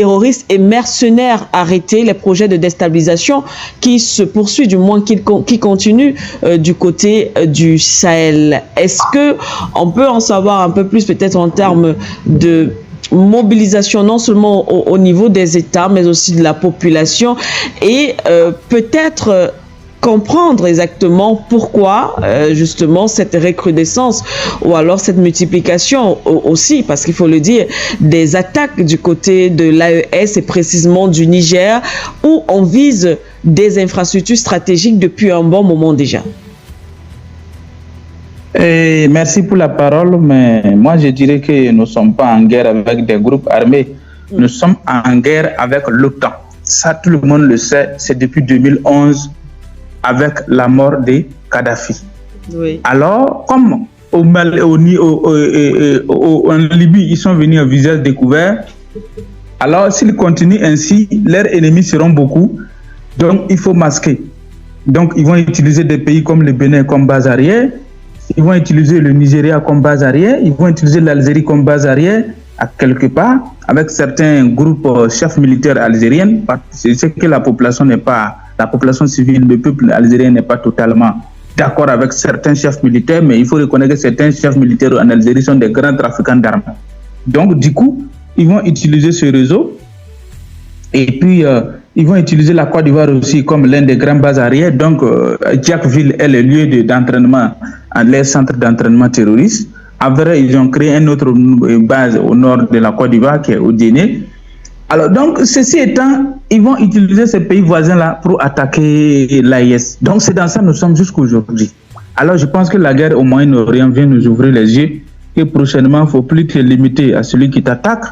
terroristes et mercenaires arrêtés, les projets de déstabilisation qui se poursuivent, du moins qui continuent du côté du Sahel. Est-ce que on peut en savoir un peu plus peut-être en termes de mobilisation non seulement au niveau des États mais aussi de la population et peut-être comprendre exactement pourquoi justement cette recrudescence ou alors cette multiplication aussi, parce qu'il faut le dire, des attaques du côté de l'AES et précisément du Niger où on vise des infrastructures stratégiques depuis un bon moment déjà. Et merci pour la parole, mais moi je dirais que nous ne sommes pas en guerre avec des groupes armés, nous sommes en guerre avec l'OTAN. Ça tout le monde le sait, c'est depuis 2011 avec la mort de Kadhafi. Oui. Alors, comme en Libye, ils sont venus à visage découvert, alors s'ils continuent ainsi, leurs ennemis seront beaucoup, donc il faut masquer. Donc ils vont utiliser des pays comme le Bénin comme base arrière, ils vont utiliser le Nigeria comme base arrière, ils vont utiliser l'Algérie comme base arrière, à quelque part, avec certains groupes chefs militaires algériens, c'est que la population n'est pas... La population civile, le peuple algérien n'est pas totalement d'accord avec certains chefs militaires, mais il faut reconnaître que certains chefs militaires en Algérie sont des grands trafiquants d'armes. Donc, du coup, ils vont utiliser ce réseau et puis ils vont utiliser la Côte d'Ivoire aussi comme l'un des grandes bases arrières. Donc, Djakville est le lieu d'entraînement, les centres d'entraînement terroristes. Après, ils ont créé une autre base au nord de la Côte d'Ivoire qui est au Guinée. Alors, donc, ceci étant, ils vont utiliser ces pays voisins-là pour attaquer l'AIS. Donc, c'est dans ça que nous sommes jusqu'aujourd'hui. Alors, je pense que la guerre au Moyen-Orient vient nous ouvrir les yeux et prochainement, il ne faut plus te limiter à celui qui t'attaque.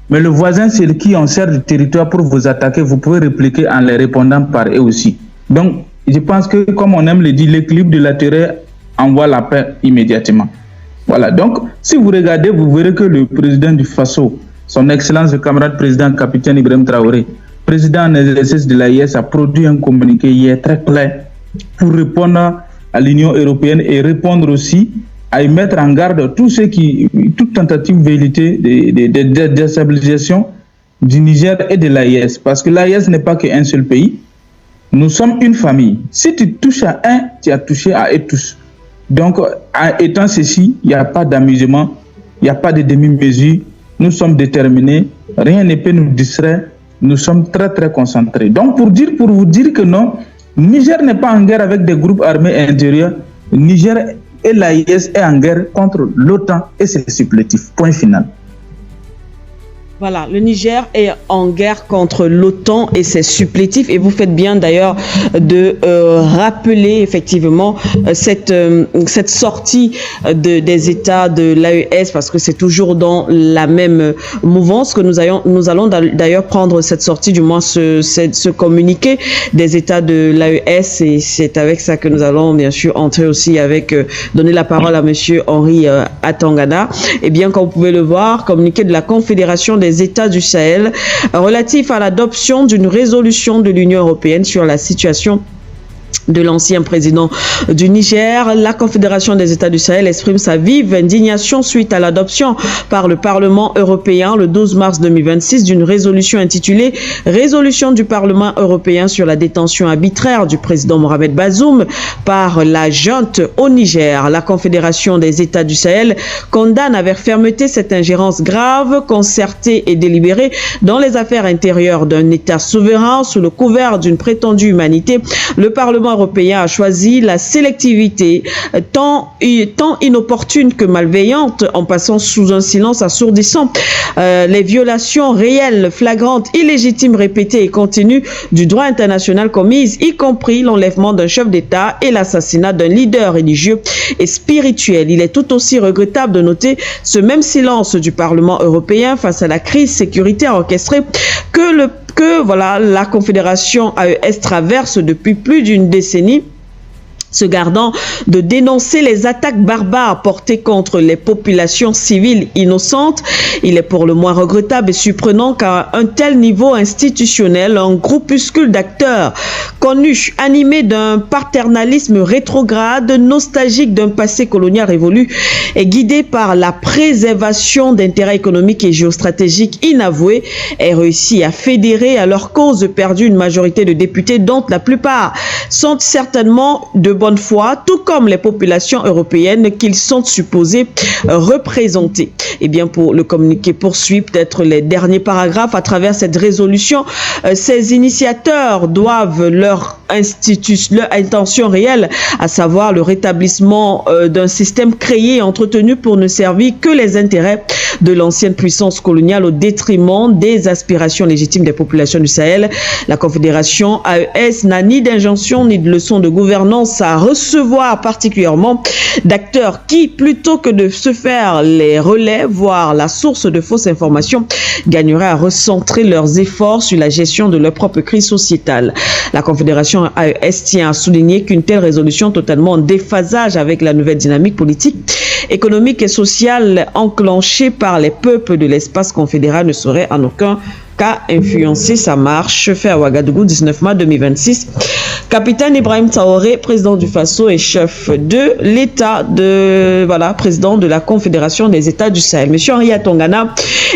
Mais le voisin, c'est qui en sert du territoire pour vous attaquer. Vous pouvez répliquer en les répondant par eux aussi. Donc, je pense que, comme on aime le dire, l'équilibre de la terre envoie la paix immédiatement. Voilà. Donc, si vous regardez, vous verrez que le président du Faso, son Excellence le camarade président capitaine Ibrahim Traoré, président en exercice de l'AIS, a produit un communiqué hier très clair pour répondre à l'Union européenne et répondre aussi à y mettre en garde toute tentative velléité de déstabilisation du Niger et de l'AIS. Parce que l'AIS n'est pas qu'un seul pays. Nous sommes une famille. Si tu touches à un, tu as touché à eux tous. Donc, en étant ceci, il n'y a pas d'amusement, il n'y a pas de demi-mesure. Nous sommes déterminés, rien ne peut nous distraire, nous sommes très très concentrés. Donc pour vous dire que non, Niger n'est pas en guerre avec des groupes armés intérieurs, Niger et l'AIS est en guerre contre l'OTAN et ses supplétifs. Point final. Voilà, le Niger est en guerre contre l'OTAN et ses supplétifs et vous faites bien d'ailleurs de rappeler effectivement cette sortie des États de l'AES parce que c'est toujours dans la même mouvance que nous allons d'ailleurs prendre cette sortie, du moins ce communiqué des États de l'AES et c'est avec ça que nous allons bien sûr entrer aussi avec donner la parole à monsieur Henri Atangana. Et bien comme vous pouvez le voir, communiqué de la Confédération des États du Sahel relatif à l'adoption d'une résolution de l'Union européenne sur la situation de l'ancien président du Niger. La Confédération des États du Sahel exprime sa vive indignation suite à l'adoption par le Parlement européen le 12 mars 2026 d'une résolution intitulée « Résolution du Parlement européen sur la détention arbitraire du président Mohamed Bazoum par la junte au Niger ». La Confédération des États du Sahel condamne avec fermeté cette ingérence grave, concertée et délibérée dans les affaires intérieures d'un État souverain sous le couvert d'une prétendue humanité. Le Parlement européen a choisi la sélectivité tant inopportune que malveillante en passant sous un silence assourdissant les violations réelles, flagrantes, illégitimes, répétées et continues du droit international commises, y compris l'enlèvement d'un chef d'État et l'assassinat d'un leader religieux et spirituel. Il est tout aussi regrettable de noter ce même silence du Parlement européen face à la crise sécuritaire orchestrée que la Confédération AES traverse depuis plus d'une décennie. se gardant de dénoncer les attaques barbares portées contre les populations civiles innocentes. Il est pour le moins regrettable et surprenant qu'à un tel niveau institutionnel, un groupuscule d'acteurs connus, animés d'un paternalisme rétrograde, nostalgique d'un passé colonial révolu et guidé par la préservation d'intérêts économiques et géostratégiques inavoués, ait réussi à fédérer à leur cause perdue une majorité de députés dont la plupart sont certainement de bonne foi, tout comme les populations européennes qu'ils sont supposés représenter. Et bien, pour le communiqué poursuit peut-être les derniers paragraphes. À travers cette résolution, ces initiateurs doivent leur intention réelle, à savoir le rétablissement d'un système créé et entretenu pour ne servir que les intérêts de l'ancienne puissance coloniale au détriment des aspirations légitimes des populations du Sahel. La Confédération AES n'a ni d'injonction ni de leçon de gouvernance à recevoir particulièrement d'acteurs qui, plutôt que de se faire les relais, voire la source de fausses informations, gagneraient à recentrer leurs efforts sur la gestion de leur propre crise sociétale. La Confédération AES tient à souligner qu'une telle résolution totalement en déphasage avec la nouvelle dynamique politique, économique et sociale enclenchée par les peuples de l'espace confédéral ne saurait en aucun cas influencer sa marche. Fait à Ouagadougou, 19 mars 2026. Capitaine Ibrahim Traoré, président du Faso et chef de l'État, président de la Confédération des États du Sahel. Monsieur Henri Tongana,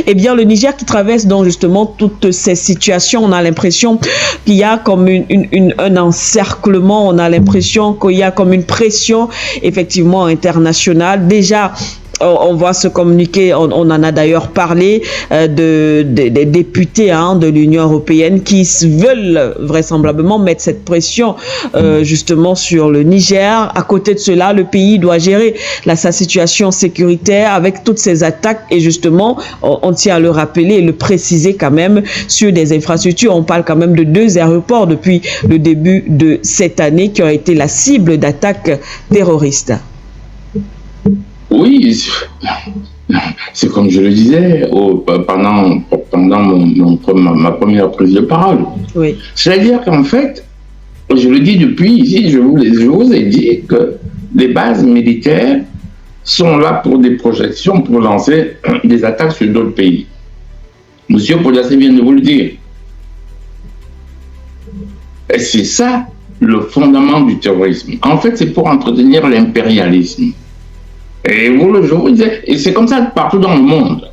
eh bien, le Niger qui traverse donc justement toutes ces situations, on a l'impression qu'il y a comme un encerclement, on a l'impression qu'il y a comme une pression effectivement internationale. Déjà, on voit se communiquer, on en a d'ailleurs parlé des députés de l'Union européenne qui veulent vraisemblablement mettre cette pression justement sur le Niger. À côté de cela, le pays doit gérer sa situation sécuritaire avec toutes ces attaques et justement, on tient à le rappeler et le préciser quand même sur des infrastructures. On parle quand même de 2 aéroports depuis le début de cette année qui ont été la cible d'attaques terroristes. Oui, c'est comme je le disais pendant ma première prise de parole. Oui. C'est-à-dire qu'en fait, je le dis depuis ici, je vous ai dit que les bases militaires sont là pour des projections, pour lancer des attaques sur d'autres pays. Monsieur Podjassé vient de vous le dire. Et c'est ça le fondement du terrorisme. En fait, c'est pour entretenir l'impérialisme. Et je vous disais, et c'est comme ça partout dans le monde.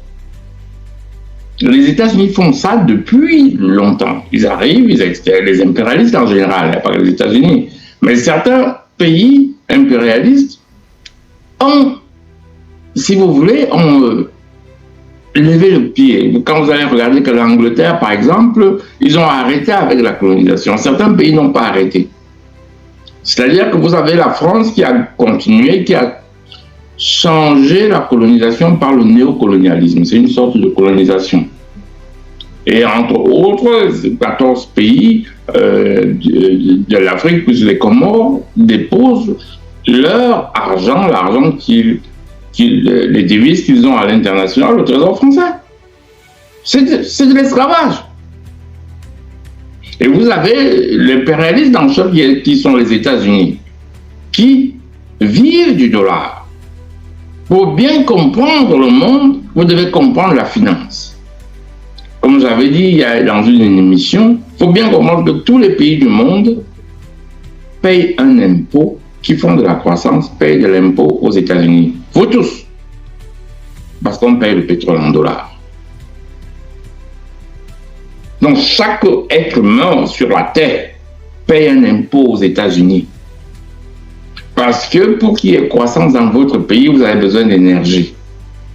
Les États-Unis font ça depuis longtemps. Ils arrivent, les impérialistes en général, pas les États-Unis, mais certains pays impérialistes ont, si vous voulez, ont levé le pied. Quand vous allez regarder que l'Angleterre, par exemple, ils ont arrêté avec la colonisation. Certains pays n'ont pas arrêté. C'est-à-dire que vous avez la France qui a continué, qui a changé la colonisation par le néocolonialisme. C'est une sorte de colonisation. Et entre autres, 14 pays de l'Afrique, plus les Comores, déposent leur argent, les devises qu'ils ont à l'international, au Trésor français. C'est de l'esclavage. Et vous avez l'impérialiste en chef qui sont les États-Unis, qui vivent du dollar. Pour bien comprendre le monde, vous devez comprendre la finance. Comme j'avais dit dans une émission, il faut bien comprendre que tous les pays du monde payent un impôt, qui font de la croissance, payent de l'impôt aux États-Unis. Vous tous. Parce qu'on paye le pétrole en dollars. Donc chaque être humain sur la Terre paye un impôt aux États-Unis. Parce que pour qu'il y ait croissance dans votre pays, vous avez besoin d'énergie.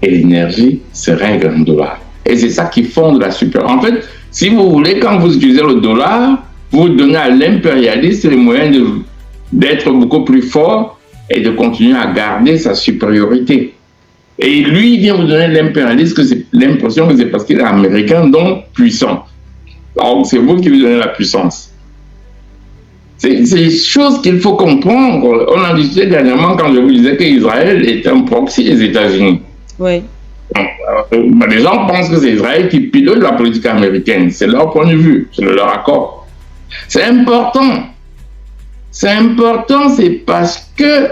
Et l'énergie se règle en dollars. Et c'est ça qui fonde la supériorité. En fait, si vous voulez, quand vous utilisez le dollar, vous donnez à l'impérialiste les moyens d'être beaucoup plus fort et de continuer à garder sa supériorité. Et lui, il vient vous donner l'impérialiste, que c'est l'impression que c'est parce qu'il est américain, donc puissant. Donc c'est vous qui lui donnez la puissance. C'est des choses qu'il faut comprendre. On a discuté dernièrement quand je vous disais qu'Israël est un proxy des États-Unis. Oui. Les gens pensent que c'est Israël qui pilote la politique américaine. C'est leur point de vue, c'est leur accord. C'est important. C'est important, c'est parce que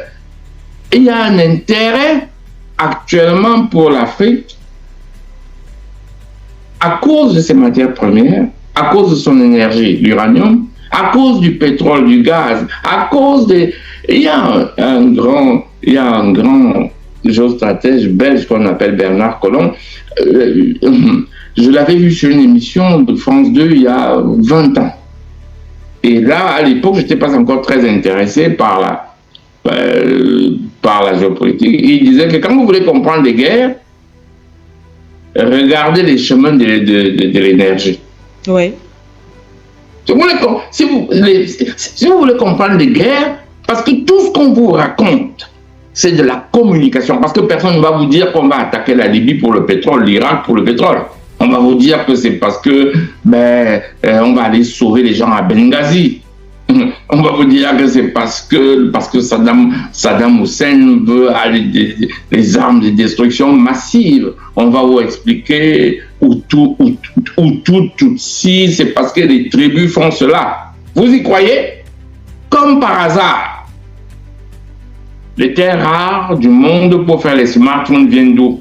il y a un intérêt actuellement pour l'Afrique à cause de ses matières premières, à cause de son énergie, l'uranium, à cause du pétrole, du gaz, à cause des... Il y a un grand géostratège belge qu'on appelle Bernard Collomb. Je l'avais vu sur une émission de France 2 il y a 20 ans. Et là, à l'époque, je n'étais pas encore très intéressé par la géopolitique. Il disait que quand vous voulez comprendre les guerres, regardez les chemins de l'énergie. Oui. Si vous voulez comprendre les guerres, parce que tout ce qu'on vous raconte, c'est de la communication. Parce que personne ne va vous dire qu'on va attaquer la Libye pour le pétrole, l'Irak pour le pétrole. On va vous dire que c'est parce que on va aller sauver les gens à Benghazi. On va vous dire que c'est parce que Saddam Hussein veut aller des armes de destruction massive. On va vous expliquer Tutsi, c'est parce que les tribus font cela. Vous y croyez? Comme par hasard. Les terres rares du monde pour faire les smartphones viennent d'où?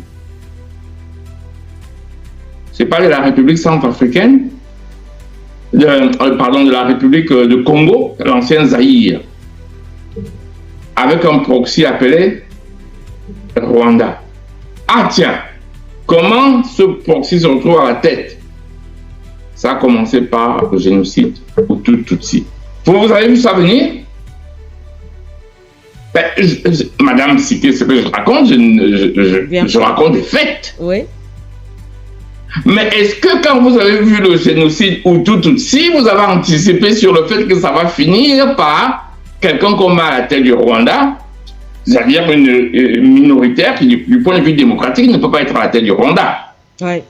C'est pas de la République centrafricaine, de la République de Congo, l'ancien Zaïre, avec un proxy appelé Rwanda. Ah tiens, comment ce proxy se retrouve à la tête? Ça a commencé par le génocide Hutu-Tutsi. Vous avez vu ça venir? Madame Siké, ce que je raconte, je raconte des faits. Oui. Mais est-ce que quand vous avez vu le génocide Hutu-Tutsi, vous avez anticipé sur le fait que ça va finir par quelqu'un qu'on met à la tête du Rwanda, c'est-à-dire une minoritaire qui, du point de vue démocratique, ne peut pas être à la tête du Rwanda? Oui.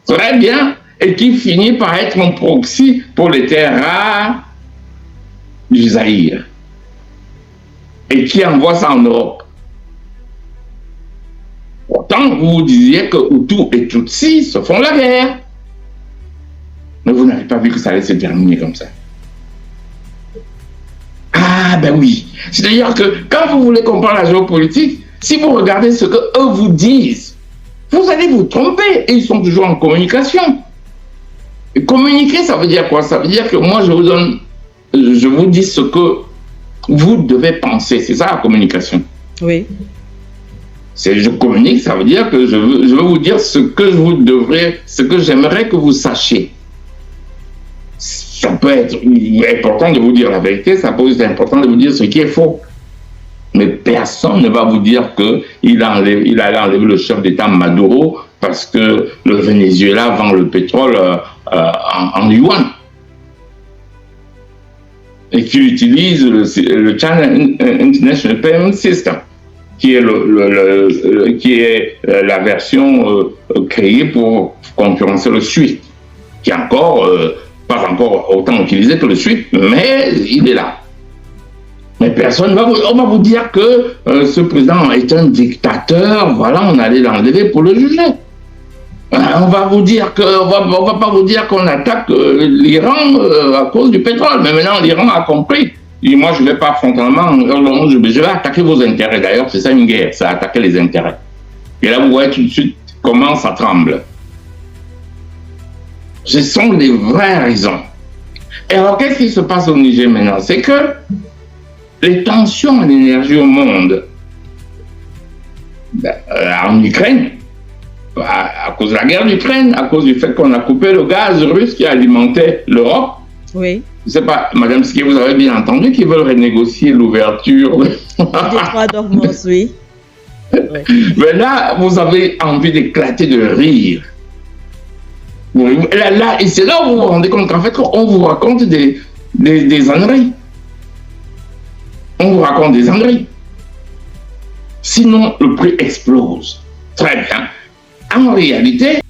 Très bien. Et qui finit par être un proxy pour les terres rares du Zaïre. Et qui envoie ça en Europe. Pourtant, vous disiez que Hutu et Tutsi se font la guerre. Mais vous n'avez pas vu que ça allait se terminer comme ça. Ah ben oui. C'est-à-dire que quand vous voulez comprendre la géopolitique, si vous regardez ce qu'eux vous disent, vous allez vous tromper. Et ils sont toujours en communication. Et communiquer, ça veut dire quoi? Ça veut dire que moi, je vous dis ce que vous devez penser. C'est ça la communication. Oui. Je communique, ça veut dire que je veux vous dire ce que j'aimerais que vous sachiez. Ça peut être important de vous dire la vérité, ça peut être important de vous dire ce qui est faux. Mais personne ne va vous dire qu'il a enlevé le chef d'État Maduro parce que le Venezuela vend le pétrole en yuan. Et qu'il utilise le China International Payment System, qui est la version créée pour concurrencer le SWIFT, qui est pas encore autant utilisé que le SWIFT, mais il est là. Mais personne on va vous dire que ce président est un dictateur, voilà, on allait l'enlever pour le juger. On va vous dire on va pas vous dire qu'on attaque l'Iran à cause du pétrole, mais maintenant l'Iran a compris. Et moi, je ne vais pas frontalement, je vais attaquer vos intérêts. D'ailleurs, c'est ça une guerre, c'est attaquer les intérêts. Et là, vous voyez tout de suite comment ça tremble. Ce sont les vraies raisons. Et alors, qu'est-ce qui se passe au Niger maintenant? C'est que les tensions en énergie au monde, en Ukraine, à cause de la guerre d'Ukraine, à cause du fait qu'on a coupé le gaz russe qui alimentait l'Europe. Oui. Je ne sais pas, Madame Siké, vous avez bien entendu qu'ils veulent renégocier l'ouverture. Des trois d'Ormuz, oui. Mais là, vous avez envie d'éclater de rire. Et c'est là où vous vous rendez compte qu'en fait, on vous raconte des âneries. On vous raconte des âneries. Sinon, le prix explose. Très bien. En réalité,